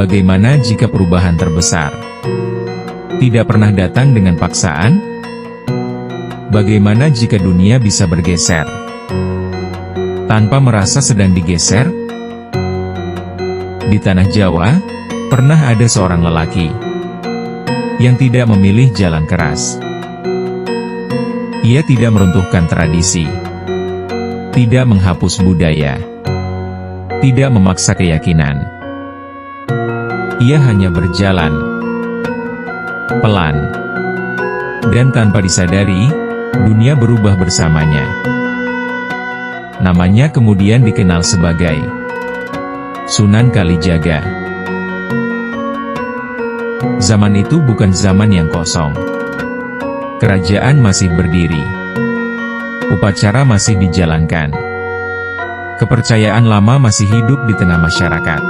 Bagaimana jika perubahan terbesar tidak pernah datang dengan paksaan? Bagaimana jika dunia bisa bergeser tanpa merasa sedang digeser? Di tanah Jawa, pernah ada seorang lelaki yang tidak memilih jalan keras. Ia tidak meruntuhkan tradisi, tidak menghapus budaya, tidak memaksa keyakinan. Ia hanya berjalan pelan, dan tanpa disadari, dunia berubah bersamanya. Namanya kemudian dikenal sebagai Sunan Kalijaga. Zaman itu bukan zaman yang kosong. Kerajaan masih berdiri. Upacara masih dijalankan. Kepercayaan lama masih hidup di tengah masyarakat.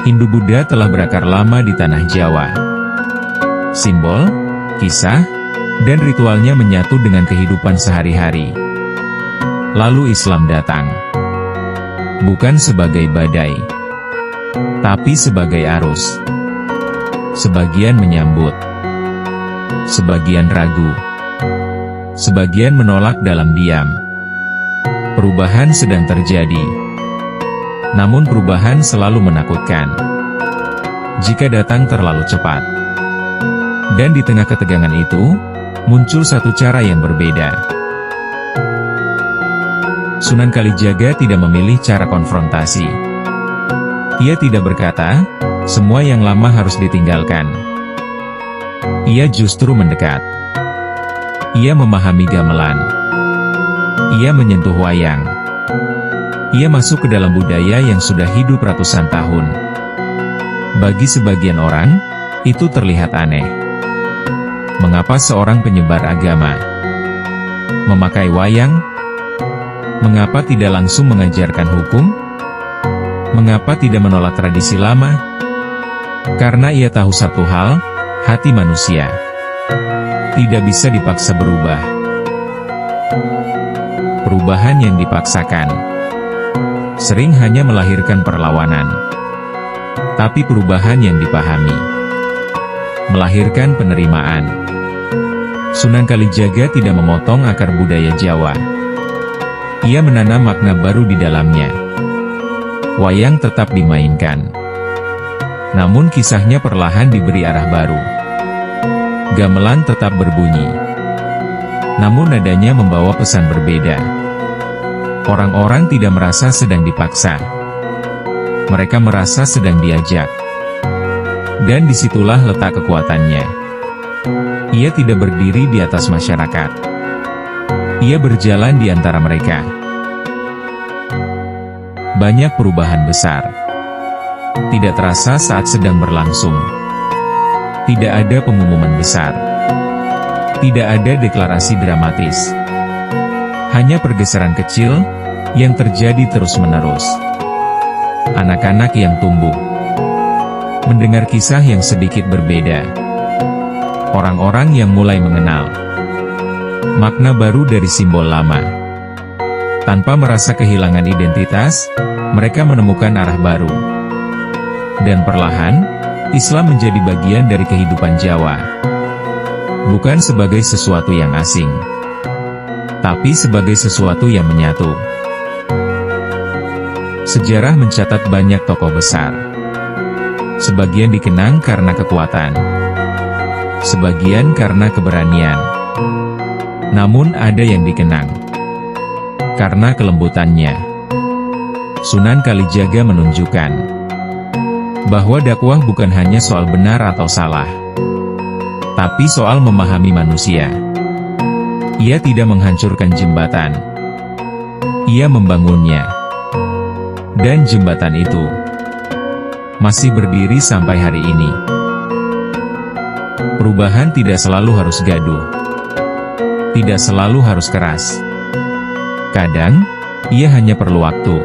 Hindu-Buddha telah berakar lama di tanah Jawa. Simbol, kisah, dan ritualnya menyatu dengan kehidupan sehari-hari. Lalu Islam datang. Bukan sebagai badai, tapi sebagai arus. Sebagian menyambut, sebagian ragu, sebagian menolak dalam diam. Perubahan sedang terjadi. Namun perubahan selalu menakutkan jika datang terlalu cepat. Dan di tengah ketegangan itu, muncul satu cara yang berbeda. Sunan Kalijaga tidak memilih cara konfrontasi. Ia tidak berkata, semua yang lama harus ditinggalkan. Ia justru mendekat. Ia memahami gamelan. Ia menyentuh wayang. Ia masuk ke dalam budaya yang sudah hidup ratusan tahun. Bagi sebagian orang, itu terlihat aneh. Mengapa seorang penyebar agama memakai wayang? Mengapa tidak langsung mengajarkan hukum? Mengapa tidak menolak tradisi lama? Karena ia tahu satu hal, hati manusia tidak bisa dipaksa berubah. Perubahan yang dipaksakan sering hanya melahirkan perlawanan. Tapi perubahan yang dipahami melahirkan penerimaan. Sunan Kalijaga tidak memotong akar budaya Jawa. Ia menanam makna baru di dalamnya. Wayang tetap dimainkan. Namun kisahnya perlahan diberi arah baru. Gamelan tetap berbunyi. Namun nadanya membawa pesan berbeda. Orang-orang tidak merasa sedang dipaksa. Mereka merasa sedang diajak. Dan disitulah letak kekuatannya. Ia tidak berdiri di atas masyarakat. Ia berjalan di antara mereka. Banyak perubahan besar tidak terasa saat sedang berlangsung. Tidak ada pengumuman besar. Tidak ada deklarasi dramatis. Hanya pergeseran kecil yang terjadi terus-menerus. Anak-anak yang tumbuh mendengar kisah yang sedikit berbeda. Orang-orang yang mulai mengenal makna baru dari simbol lama. Tanpa merasa kehilangan identitas, mereka menemukan arah baru. Dan perlahan, Islam menjadi bagian dari kehidupan Jawa. Bukan sebagai sesuatu yang asing, tapi sebagai sesuatu yang menyatu. Sejarah mencatat banyak tokoh besar. Sebagian dikenang karena kekuatan, sebagian karena keberanian. Namun ada yang dikenang karena kelembutannya. Sunan Kalijaga menunjukkan bahwa dakwah bukan hanya soal benar atau salah, tapi soal memahami manusia. Ia tidak menghancurkan jembatan. Ia membangunnya. Dan jembatan itu masih berdiri sampai hari ini. Perubahan tidak selalu harus gaduh. Tidak selalu harus keras. Kadang, ia hanya perlu waktu.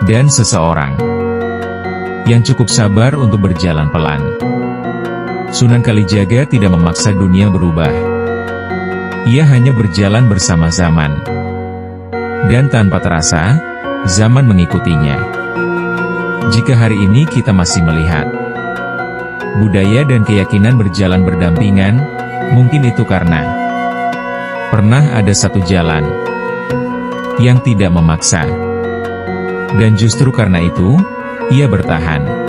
Dan seseorang yang cukup sabar untuk berjalan pelan. Sunan Kalijaga tidak memaksa dunia berubah. Ia hanya berjalan bersama zaman. Dan tanpa terasa, zaman mengikutinya. Jika hari ini kita masih melihat budaya dan keyakinan berjalan berdampingan, mungkin itu karena pernah ada satu jalan yang tidak memaksa. Dan justru karena itu, ia bertahan.